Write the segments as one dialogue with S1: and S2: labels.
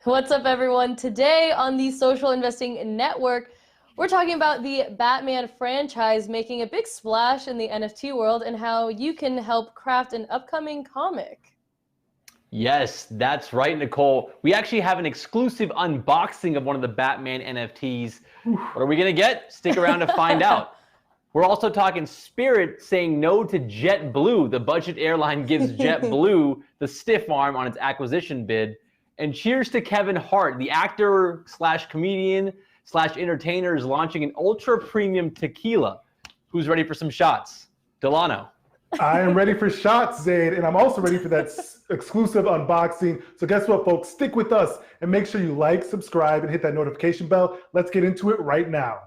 S1: What's up, everyone? Today on the Social Investing Network, we're talking about the Batman franchise making a big splash in the NFT world and how you can help craft an upcoming comic.
S2: Yes, that's right, Nicole. We actually have an exclusive unboxing of one of the Batman NFTs. What are we going to get? Stick around to find out. We're also talking Spirit saying no to JetBlue. The budget airline gives JetBlue the stiff arm on its acquisition bid. And cheers to Kevin Hart, the actor slash comedian slash entertainer is launching an ultra premium tequila. Who's ready for some shots? Delano.
S3: I am ready for shots, Zaid, and I'm also ready for that exclusive unboxing. So guess what, folks? Stick with us and make sure you like, subscribe, and hit that notification bell. Let's get into it right now.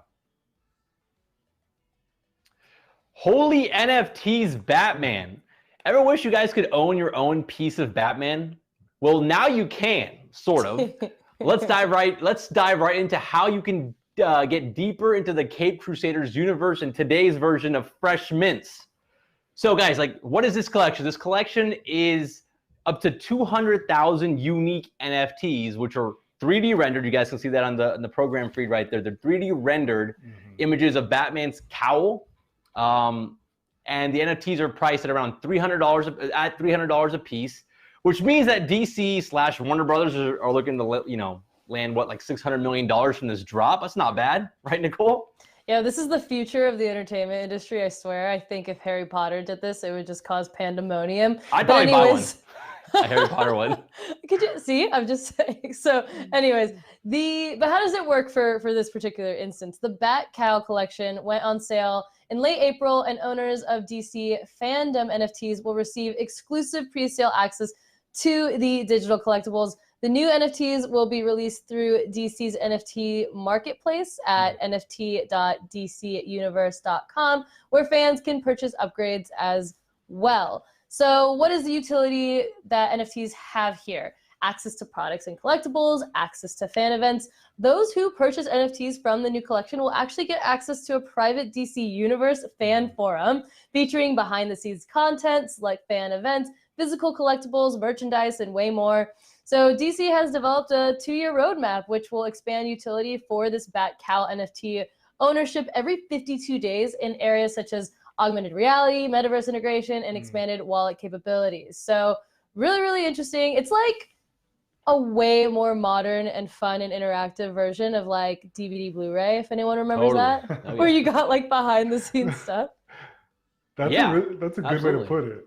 S2: Holy NFTs Batman. Ever wish you guys could own your own piece of Batman? Well, now you can, sort of. Let's dive right into how you can get deeper into the Cape Crusaders universe in today's version of Fresh Mints. So guys, what is this collection? This collection is up to 200,000 unique NFTs, which are 3D rendered. You guys can see that on the program feed right there. They're 3D rendered images of Batman's cowl. And the NFTs are priced at around $300 a piece, which means that DC slash Warner Brothers are looking to land what, like $600 million from this drop. That's not bad, right, Nicole?
S1: Yeah, this is the future of the entertainment industry, I swear. I think if Harry Potter did this, it would just cause pandemonium.
S2: I'd probably buy one. A Harry Potter one.
S1: Could you see? I'm just saying. So anyways, but how does it work for this particular instance? The Bat Cowl collection went on sale in late April, and owners of DC fandom NFTs will receive exclusive pre-sale access to the digital collectibles. The new NFTs will be released through DC's NFT marketplace at nft.dcuniverse.com, where fans can purchase upgrades as well. So what is the utility that NFTs have here? Access to products and collectibles, access to fan events. Those who purchase NFTs from the new collection will actually get access to a private DC Universe fan forum featuring behind-the-scenes content, select fan events, physical collectibles, merchandise, and way more. So DC has developed a 2-year roadmap, which will expand utility for this Bat Cowl NFT ownership every 52 days in areas such as augmented reality, metaverse integration, and expanded wallet capabilities. So really, really interesting. It's like a way more modern and fun and interactive version of like DVD Blu-ray, if anyone remembers that, where you got like behind the scenes stuff.
S3: That's a good way to put it.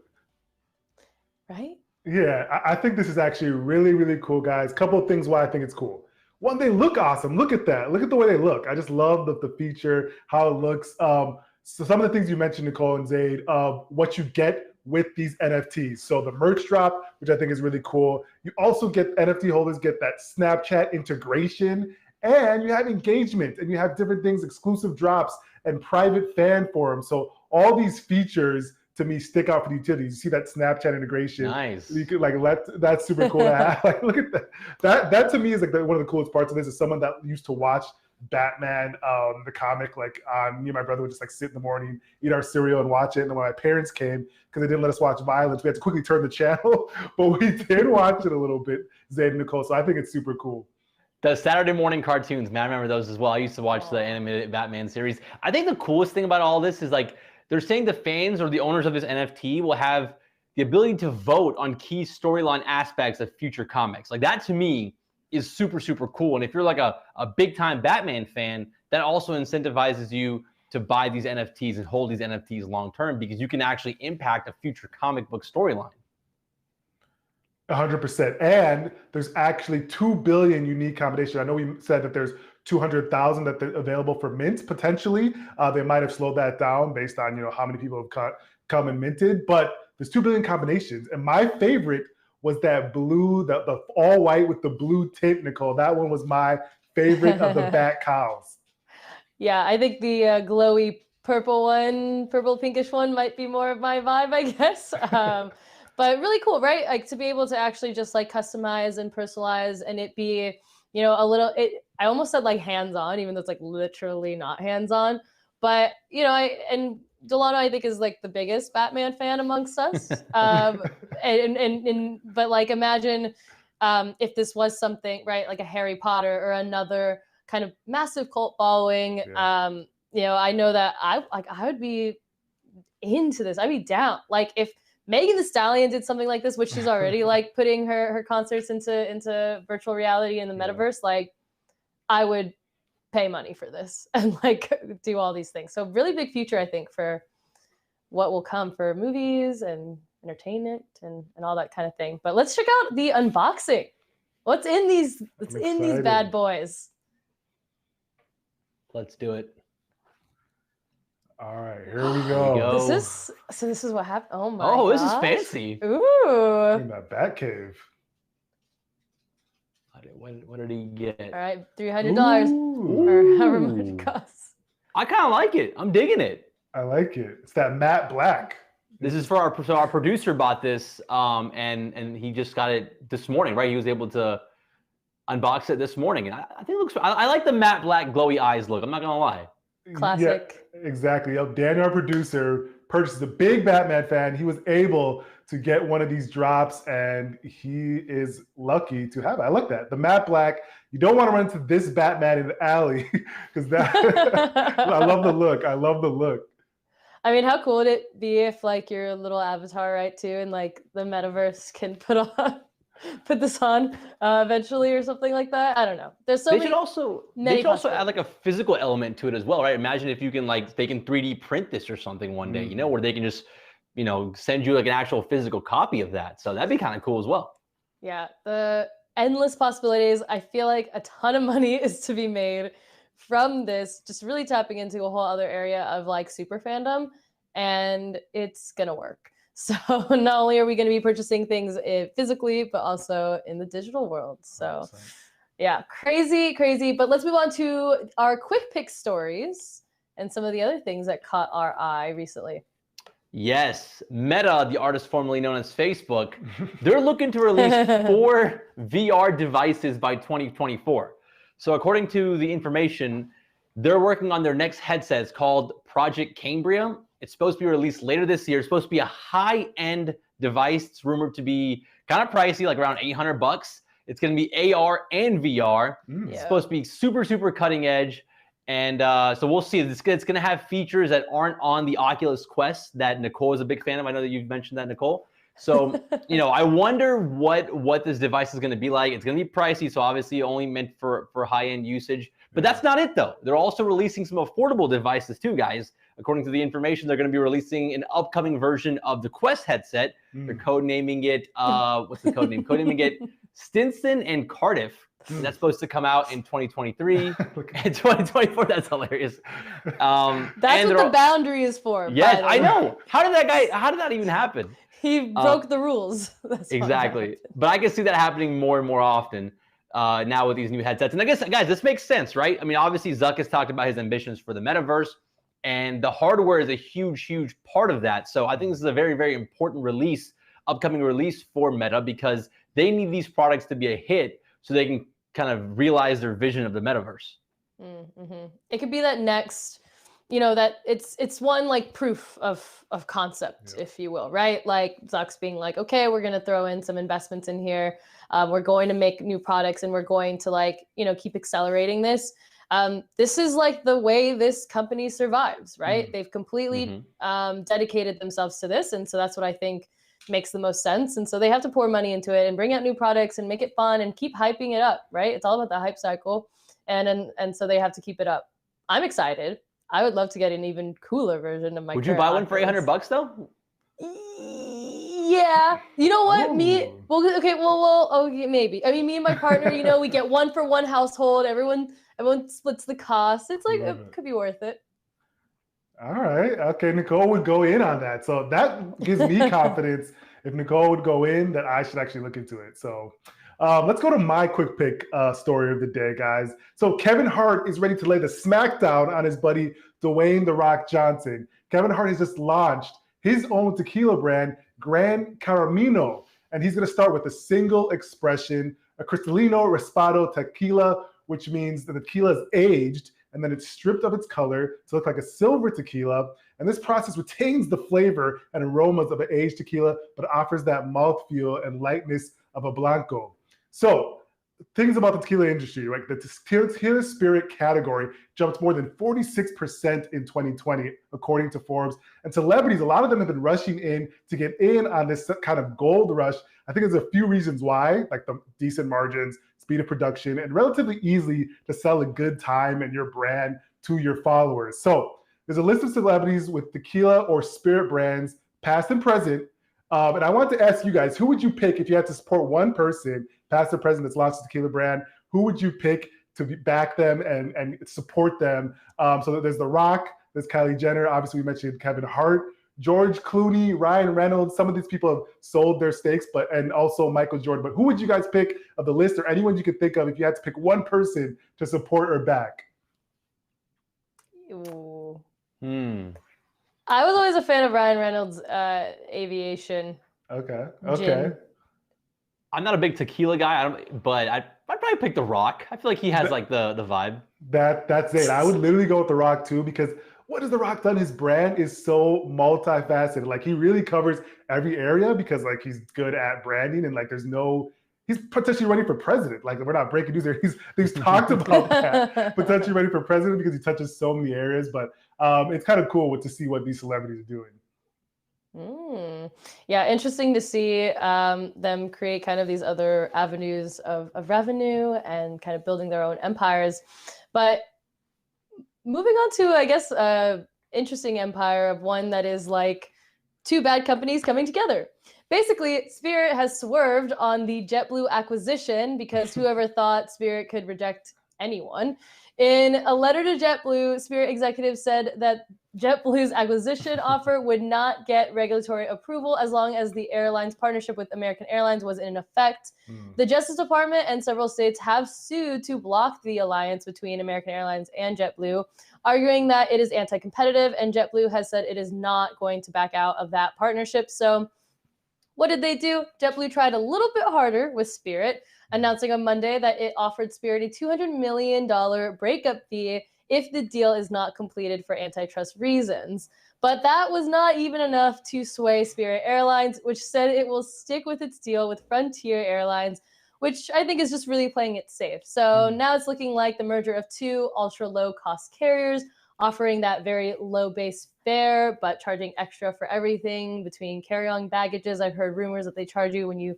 S1: Right?
S3: Yeah, I think this is actually really, really cool, guys. Couple of things why I think it's cool. One, they look awesome. Look at that. Look at the way they look. I just love the feature, how it looks. So some of the things you mentioned, Nicole and Zaid, what you get with these NFTs. So the merch drop, which I think is really cool. You also get NFT holders get that Snapchat integration, and you have engagement, and you have different things, exclusive drops, and private fan forums. So all these features to me stick out for the utilities. You see that Snapchat integration.
S2: Nice.
S3: You could that's super cool to have. Like, look at that. That to me is like one of the coolest parts of this. Is someone that used to watch Batman, the comic, me and my brother would just sit in the morning, eat our cereal and watch it. And then when my parents came, because they didn't let us watch violence, we had to quickly turn the channel, but we did watch it a little bit, Zaid and Nicole. So I think it's super cool.
S2: The Saturday morning cartoons, man, I remember those as well. I used to watch the animated Batman series. I think the coolest thing about all this is they're saying the fans or the owners of this NFT will have the ability to vote on key storyline aspects of future comics. That to me is super, super cool. And if you're a big time Batman fan, that also incentivizes you to buy these NFTs and hold these NFTs long term, because you can actually impact a future comic book storyline.
S3: 100%. And there's actually 2 billion unique combinations. I know we said that there's 200,000 that are available for mint potentially. They might have slowed that down based on how many people have come and minted, but there's 2 billion combinations. And my favorite was that blue, the all white with the blue tint, Nicole. That one was my favorite of the Bat Cowls.
S1: Yeah, I think the glowy purple pinkish one might be more of my vibe, I guess. But really cool, right? To be able to actually just customize and personalize, and it be, a little, I almost said hands-on, even though it's literally not hands-on. But, and Delano, I think, is the biggest Batman fan amongst us. But imagine if this was something, right, like a Harry Potter or another kind of massive cult following. You know, I know that I would be into this. I'd be down. Like if Megan Thee Stallion did something like this, which she's already like putting her concerts into virtual reality in the metaverse, like I would pay money for this and like do all these things. So really big future, I think, for what will come for movies and entertainment and all that kind of thing. But let's check out the unboxing. What's in these bad boys?
S2: Let's do it.
S3: All right, here we go.
S1: This is what happened. Oh my!
S2: Oh, this is fancy.
S1: Ooh.
S3: In that bat cave.
S2: What did he get?
S1: All right, $300 or however much it costs.
S2: I kind of like it. I'm digging it.
S3: I like it. It's that matte black.
S2: This is for our producer bought this, and he just got it this morning, right? He was able to unbox it this morning, and I think it looks. I like the matte black glowy eyes look. I'm not gonna lie.
S1: Classic.
S3: Yeah, exactly. Daniel, our producer, purchased a big Batman fan. He was able to get one of these drops, and he is lucky to have it. I like that. The matte black. You don't want to run into this Batman in the alley because that. I love the look. I love the look.
S1: I mean, how cool would it be if like your little avatar, right, too, and like the metaverse can put this on eventually or something like that. I don't know. There's so
S2: they should also add like a physical element to it as well, right? Imagine if you can they can 3D print this or something one day, you know, where they can just, you know, send you like an actual physical copy of that. So that'd be kind of cool as well.
S1: Yeah, the endless possibilities. I feel like a ton of money is to be made from this, just really tapping into a whole other area of like super fandom, and it's gonna work. So not only are we going to be purchasing things physically, but also in the digital world. So yeah, crazy. But let's move on to our quick pick stories and some of the other things that caught our eye recently.
S2: Yes, Meta, the artist formerly known as Facebook, they're looking to release 4 VR devices by 2024. So according to the information, they're working on their next headsets called Project Cambria. It's supposed to be released later this year. It's supposed to be a high-end device. It's rumored to be kind of pricey, like around $800. It's going to be AR and VR. It's supposed to be super, super cutting edge. And so we'll see. It's going to have features that aren't on the Oculus Quest that Nicole is a big fan of. I know that you've mentioned that, Nicole. So, you know, I wonder what this device is going to be like. It's going to be pricey, so obviously only meant for high-end usage. But that's not it, though. They're also releasing some affordable devices too, guys. According to the information, they're going to be releasing an upcoming version of the Quest headset. They're codenaming it, what's the code name? Codenaming it Stinson and Cardiff. That's supposed to come out in 2023 and 2024. That's hilarious.
S1: That's what the boundary is for.
S2: Yes, I know. How did that even happen?
S1: He broke the rules. That's
S2: exactly. But I can see that happening more and more often now with these new headsets. And I guess, guys, this makes sense, right? I mean, obviously, Zuck has talked about his ambitions for the metaverse, and the hardware is a huge, huge part of that. So I think this is a very, very important upcoming release for Meta, because they need these products to be a hit so they can kind of realize their vision of the metaverse.
S1: It could be that next, you know, that it's one like proof of concept, if you will, right? Like Zuck's being like, okay, we're going to throw in some investments in here. We're going to make new products, and we're going to like, you know, keep accelerating this. This is like the way this company survives, right? They've completely dedicated themselves to this. And so that's what I think makes the most sense. And so they have to pour money into it and bring out new products and make it fun and keep hyping it up, right? It's all about the hype cycle. And so they have to keep it up. I'm excited. I would love to get an even cooler version of my.
S2: Would you buy one for $800 though?
S1: Yeah. You know what? Okay, maybe. I mean, me and my partner, you know, we get one for one household. Everyone splits the cost. It's like, it could be worth it.
S3: All right. Okay, Nicole would go in on that. So that gives me confidence. If Nicole would go in, that I should actually look into it. So let's go to my quick pick story of the day, guys. So Kevin Hart is ready to lay the smackdown on his buddy, Dwayne "The Rock" Johnson. Kevin Hart has just launched his own tequila brand, Gran Coramino. And he's going to start with a single expression, a Cristalino Raspado tequila, which means that the tequila is aged and then it's stripped of its color to look like a silver tequila. And this process retains the flavor and aromas of an aged tequila, but offers that mouthfeel and lightness of a Blanco. So things about the tequila industry, like the tequila spirit category jumped more than 46% in 2020, according to Forbes. And celebrities, a lot of them have been rushing in to get in on this kind of gold rush. I think there's a few reasons why, like the decent margins, speed of production, and relatively easily to sell a good time and your brand to your followers. So there's a list of celebrities with tequila or spirit brands, past and present. And I want to ask you guys, who would you pick if you had to support one person, past or present, that's launched a tequila brand? Who would you pick to back them and support them? So there's The Rock, there's Kylie Jenner, obviously we mentioned Kevin Hart, George Clooney, Ryan Reynolds. Some of these people have sold their stakes, and also Michael Jordan. But who would you guys pick of the list, or anyone you could think of, if you had to pick one person to support or back?
S1: Ooh. I was always a fan of Ryan Reynolds' aviation.
S3: Okay.
S1: Gin.
S2: I'm not a big tequila guy, but I'd probably pick The Rock. I feel like he has like the vibe.
S3: That's it. I would literally go with The Rock too, because what has The Rock done? His brand is so multifaceted. Like he really covers every area, because like he's good at branding, and like he's potentially running for president. Like we're not breaking news here. He's talked about that, potentially running for president, because he touches so many areas. But it's kind of cool to see what these celebrities are doing.
S1: Yeah, interesting to see them create kind of these other avenues of revenue and kind of building their own empires. But moving on to, I guess, interesting empire of one that is like two bad companies coming together. Basically, Spirit has swerved on the JetBlue acquisition, because whoever thought Spirit could reject anyone. In a letter to JetBlue, Spirit executives said that JetBlue's acquisition offer would not get regulatory approval as long as the airline's partnership with American Airlines was in effect. The Justice Department and several states have sued to block the alliance between American Airlines and JetBlue, arguing that it is anti-competitive, and JetBlue has said it is not going to back out of that partnership. So what did they do? JetBlue tried a little bit harder with Spirit, announcing on Monday that it offered Spirit a $200 million breakup fee if the deal is not completed for antitrust reasons. But that was not even enough to sway Spirit Airlines, which said it will stick with its deal with Frontier Airlines, which I think is just really playing it safe. So now it's looking like the merger of two ultra low cost carriers, offering that very low base fare, but charging extra for everything between carry-on baggages. I've heard rumors that they charge you when you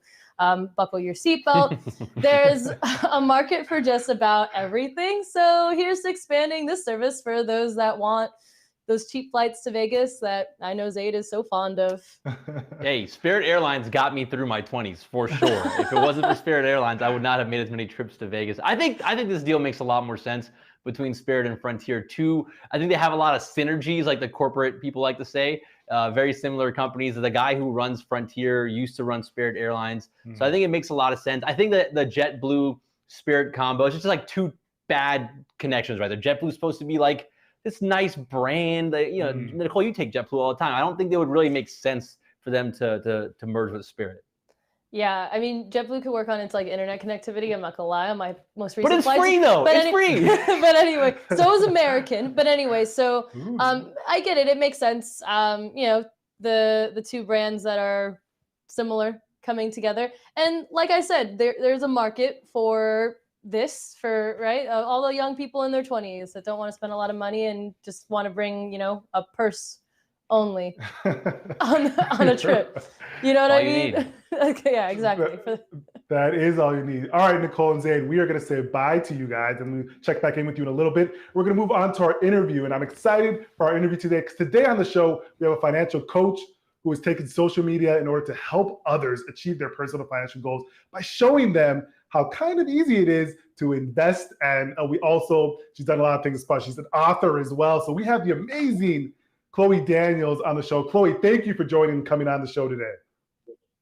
S1: buckle your seatbelt. There's a market for just about everything. So here's expanding this service for those that want those cheap flights to Vegas that I know Zaid is so fond of.
S2: Hey, Spirit Airlines got me through my 20s for sure. If it wasn't for Spirit Airlines, I would not have made as many trips to Vegas. I think this deal makes a lot more sense between Spirit and Frontier too. I think they have a lot of synergies, like the corporate people like to say. Very similar companies. The guy who runs Frontier used to run Spirit Airlines. So I think it makes a lot of sense. I think that the JetBlue Spirit combo is just like two bad connections, right? The JetBlue's supposed to be like this nice brand that, you know, Nicole, you take JetBlue all the time. I don't think they would really make sense for them to merge with Spirit.
S1: Yeah, I mean, JetBlue could work on its like internet connectivity. I'm not gonna lie, on my most recent
S2: flights. But it's free though. It's free.
S1: But anyway, so is American. But anyway, so I get it. It makes sense. You know, the two brands that are similar coming together, and like I said, there's a market for this, for right all the young people in their 20s that don't want to spend a lot of money and just want to bring, you know, a purse only on a trip. You know what I mean? Okay, yeah, exactly.
S3: That is all you need. All right, Nicole and Zaid, we are going to say bye to you guys, and we'll check back in with you in a little bit. We're going to move on to our interview, and I'm excited for our interview today, because today on the show, we have a financial coach who has taken social media in order to help others achieve their personal financial goals by showing them how kind of easy it is to invest. And she's done a lot of things, but she's an author as well. So we have the amazing Chloe Daniels on the show. Chloe, thank you for joining and coming on the show today.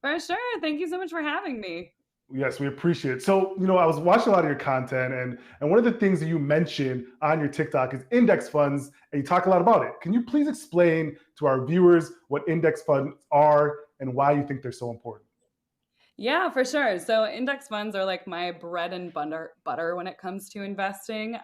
S4: For sure. Thank you so much for having me.
S3: Yes, we appreciate it. So, you know, I was watching a lot of your content, and one of the things that you mentioned on your TikTok is index funds, and you talk a lot about it. Can you please explain to our viewers what index funds are and why you think they're so important?
S4: Yeah, for sure. So index funds are like my bread and butter when it comes to investing.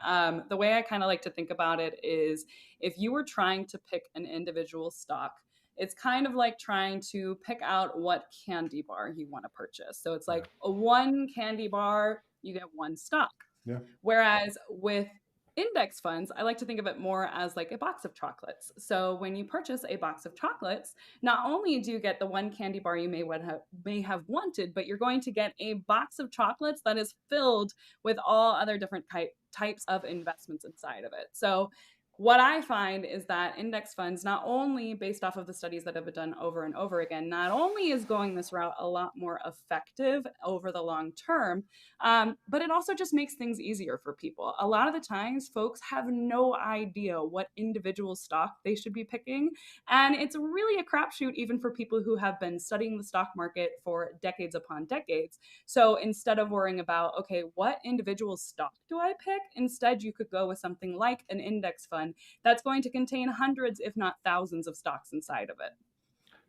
S4: The way I kind of like to think about it is, if you were trying to pick an individual stock, it's kind of like trying to pick out what candy bar you want to purchase. So it's like a one candy bar, you get one stock.
S3: Yeah.
S4: Whereas with index funds, I like to think of it more as like a box of chocolates. So when you purchase a box of chocolates, not only do you get the one candy bar you may have wanted, but you're going to get a box of chocolates that is filled with all other different types of investments inside of it. So what I find is that index funds, not only based off of the studies that have been done over and over again, not only is going this route a lot more effective over the long term, but it also just makes things easier for people. A lot of the times, folks have no idea what individual stock they should be picking. And it's really a crapshoot even for people who have been studying the stock market for decades upon decades. So instead of worrying about, okay, what individual stock do I pick? Instead, you could go with something like an index fund that's going to contain hundreds, if not thousands, of stocks inside of it.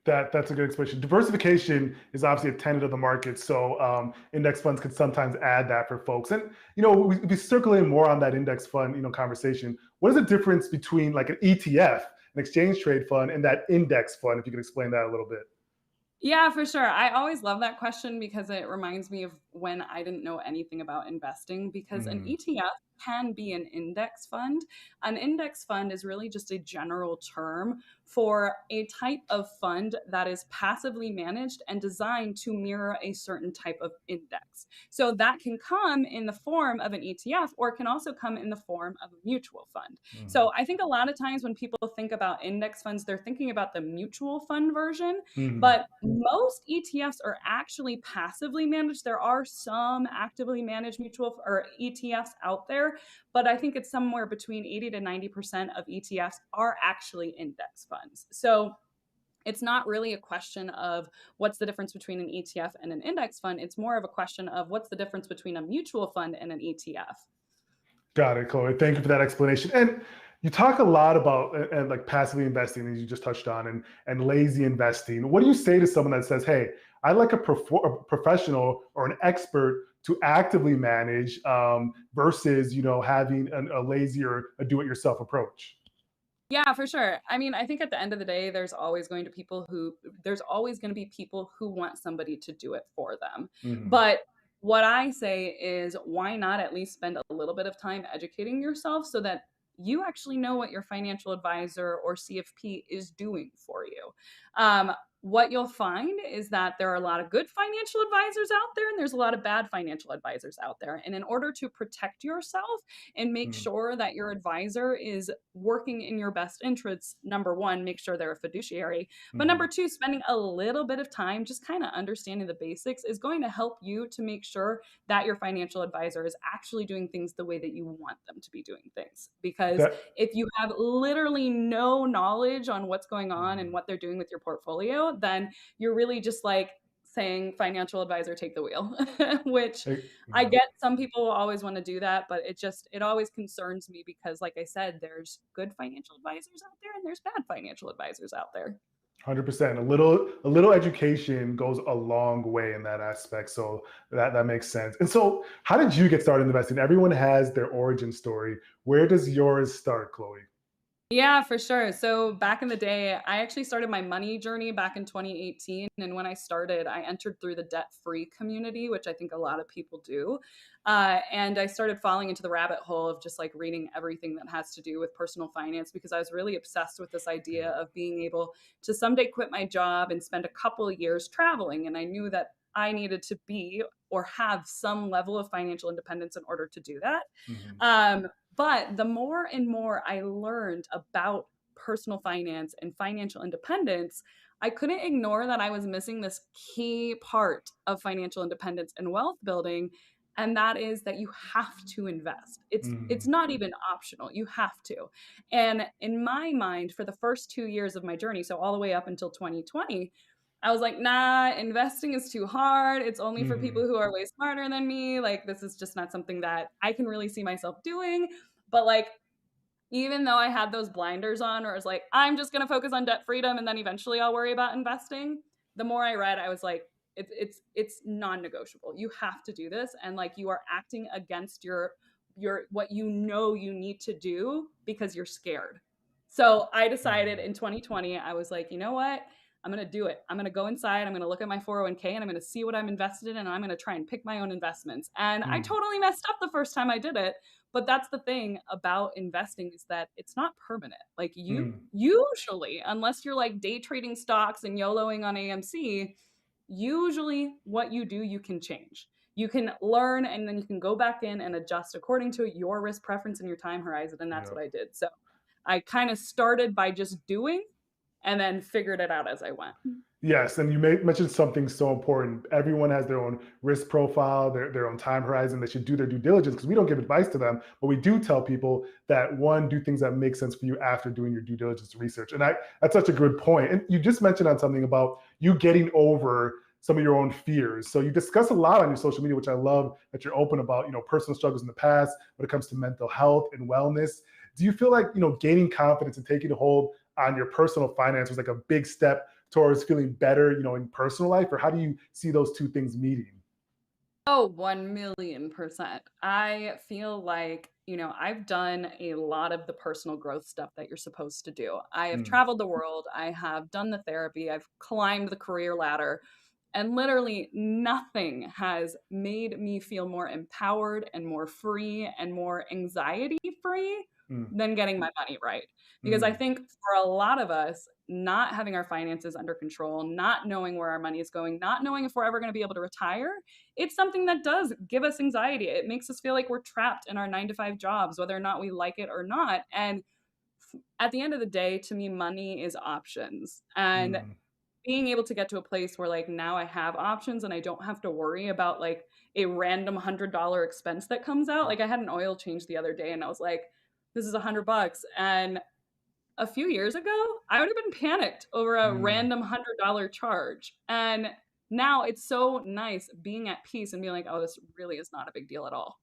S3: That's a good explanation. Diversification is obviously a tenet of the market, so index funds can sometimes add that for folks. And we circulating more on that index fund conversation. What is the difference between like an ETF, an exchange trade fund, and that index fund? If you could explain that a little bit.
S4: Yeah, for sure. I always love that question because it reminds me of when I didn't know anything about investing, because an ETF can be an index fund. An index fund is really just a general term for a type of fund that is passively managed and designed to mirror a certain type of index. So that can come in the form of an ETF, or it can also come in the form of a mutual fund. So I think a lot of times when people think about index funds, they're thinking about the mutual fund version, but most ETFs are actually passively managed. There are some actively managed mutual or ETFs out there, but I think it's somewhere between 80 to 90% of ETFs are actually index funds. So it's not really a question of what's the difference between an ETF and an index fund. It's more of a question of what's the difference between a mutual fund and an ETF.
S3: Got it, Chloe. Thank you for that explanation. And you talk a lot about and like passively investing, as you just touched on, and lazy investing. What do you say to someone that says, "Hey, I'd like a professional or an expert to actively manage versus having a lazy or a do-it-yourself approach"?
S4: Yeah, for sure. I mean, I think at the end of the day, there's always going to be people who want somebody to do it for them. But what I say is, why not at least spend a little bit of time educating yourself so that you actually know what your financial advisor or CFP is doing for you. What you'll find is that there are a lot of good financial advisors out there, and there's a lot of bad financial advisors out there. And in order to protect yourself and make sure that your advisor is working in your best interests, number one, make sure they're a fiduciary. But number two, spending a little bit of time just kind of understanding the basics is going to help you to make sure that your financial advisor is actually doing things the way that you want them to be doing things. Because if you have literally no knowledge on what's going on and what they're doing with your portfolio, then you're really just like saying, financial advisor, take the wheel, which I get some people will always want to do that, but it always concerns me because, like I said, there's good financial advisors out there and there's bad financial advisors out there.
S3: 100%. A little education goes a long way in that aspect. So that makes sense. And so how did you get started in investing? Everyone has their origin story. Where does yours start, Chloe?
S4: Yeah, for sure. So back in the day, I actually started my money journey back in 2018. And when I started, I entered through the debt-free community, which I think a lot of people do. And I started falling into the rabbit hole of just like reading everything that has to do with personal finance because I was really obsessed with this idea of being able to someday quit my job and spend a couple of years traveling. And I knew that I needed to be or have some level of financial independence in order to do that. But the more and more I learned about personal finance and financial independence, I couldn't ignore that I was missing this key part of financial independence and wealth building. And that is that you have to invest. It's not even optional. You have to. And in my mind, for the first 2 years of my journey, so all the way up until 2020, I was like, nah, investing is too hard. It's only for people who are way smarter than me. Like, this is just not something that I can really see myself doing. But like, even though I had those blinders on, or I was like, I'm just going to focus on debt freedom and then eventually I'll worry about investing. The more I read, I was like, it's non-negotiable. You have to do this. And like, you are acting against your what you know you need to do because you're scared. So I decided in 2020, I was like, you know what? I'm going to do it. I'm going to go inside. I'm going to look at my 401k and I'm going to see what I'm invested in. And I'm going to try and pick my own investments. And I totally messed up the first time I did it. But that's the thing about investing is that it's not permanent. Like you usually, unless you're like day trading stocks and YOLOing on AMC, usually what you do, you can change. You can learn and then you can go back in and adjust according to your risk preference and your time horizon. And that's what I did. So I kind of started by just doing and then figured it out as I went.
S3: Yes, and you mentioned something so important. Everyone has their own risk profile, their own time horizon. They should do their due diligence because we don't give advice to them, but we do tell people that one, do things that make sense for you after doing your due diligence research. And that's such a good point. And you just mentioned on something about you getting over some of your own fears. So you discuss a lot on your social media, which I love that you're open about, personal struggles in the past when it comes to mental health and wellness. Do you feel like, gaining confidence and taking a hold on your personal finance was like a big step towards feeling better, in personal life? Or how do you see those two things meeting?
S4: Oh, 1,000,000%. I feel like, I've done a lot of the personal growth stuff that you're supposed to do. I have traveled the world. I have done the therapy. I've climbed the career ladder. And literally nothing has made me feel more empowered and more free and more anxiety free than getting my money right. Because I think for a lot of us, not having our finances under control, not knowing where our money is going, not knowing if we're ever going to be able to retire, it's something that does give us anxiety. It makes us feel like we're trapped in our 9-to-5 jobs, whether or not we like it or not. And at the end of the day, to me, money is options. And being able to get to a place where like now I have options and I don't have to worry about like a random $100 expense that comes out. Like I had an oil change the other day and I was like, this is $100. And a few years ago, I would have been panicked over a random $100 charge. And now it's so nice being at peace and being like, oh, this really is not a big deal at all.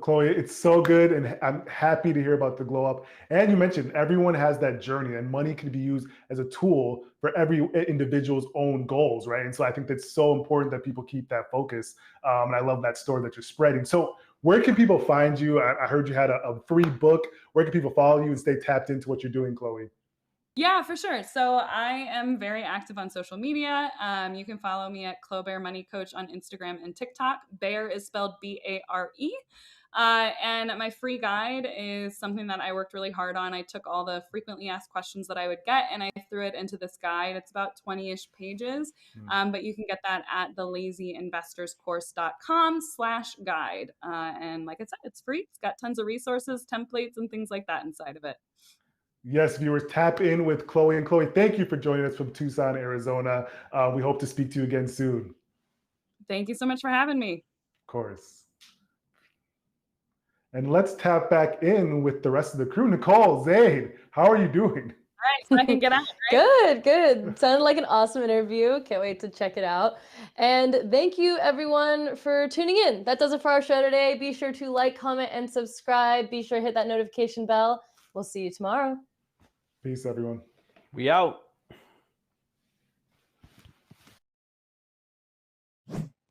S3: Chloe, it's so good, and I'm happy to hear about the glow up. And you mentioned everyone has that journey, and money can be used as a tool for every individual's own goals, right? And so I think that's so important that people keep that focus. And I love that story that you're spreading. So where can people find you? I heard you had a free book. Where can people follow you and stay tapped into what you're doing, Chloe?
S4: Yeah, for sure. So I am very active on social media. You can follow me at Bear Money Coach on Instagram and TikTok. Bear is spelled Bare. And my free guide is something that I worked really hard on. I took all the frequently asked questions that I would get and I threw it into this guide. It's about 20-ish pages, but you can get that at thelazyinvestorscourse.com/guide. And like I said, it's free. It's got tons of resources, templates, and things like that inside of it.
S3: Yes, viewers, tap in with Chloe. And Chloe, thank you for joining us from Tucson, Arizona. We hope to speak to you again soon.
S4: Thank you so much for having me.
S3: Of course. And let's tap back in with the rest of the crew. Nicole, Zaid, how are you doing?
S4: All right, so I can get out,
S1: Good,
S4: right?
S1: good. Sounded like an awesome interview. Can't wait to check it out. And thank you everyone for tuning in. That does it for our show today. Be sure to like, comment, and subscribe. Be sure to hit that notification bell. We'll see you tomorrow.
S3: Peace, everyone.
S2: We out.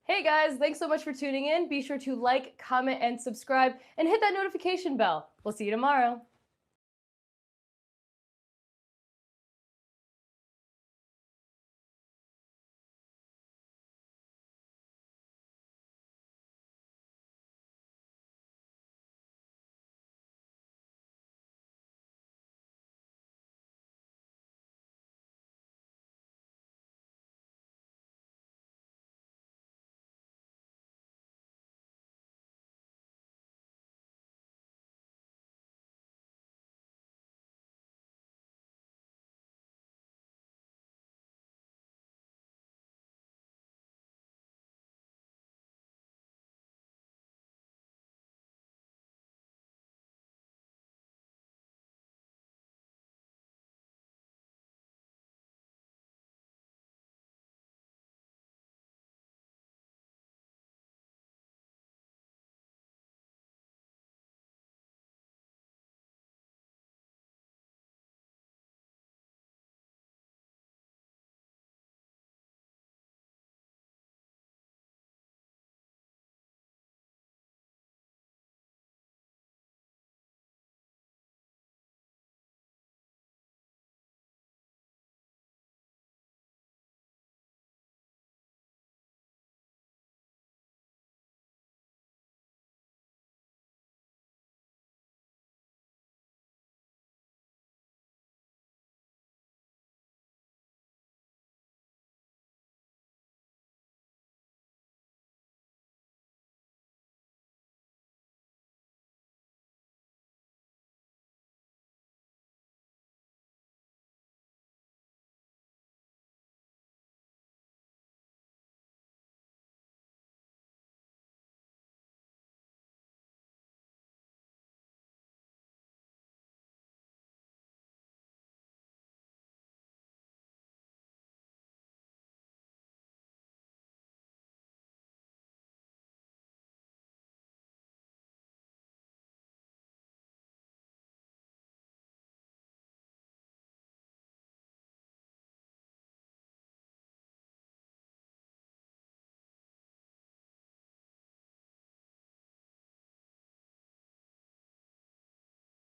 S1: Hey guys, thanks so much for tuning in. Be sure to like, comment, and subscribe, and hit that notification bell. We'll see you tomorrow.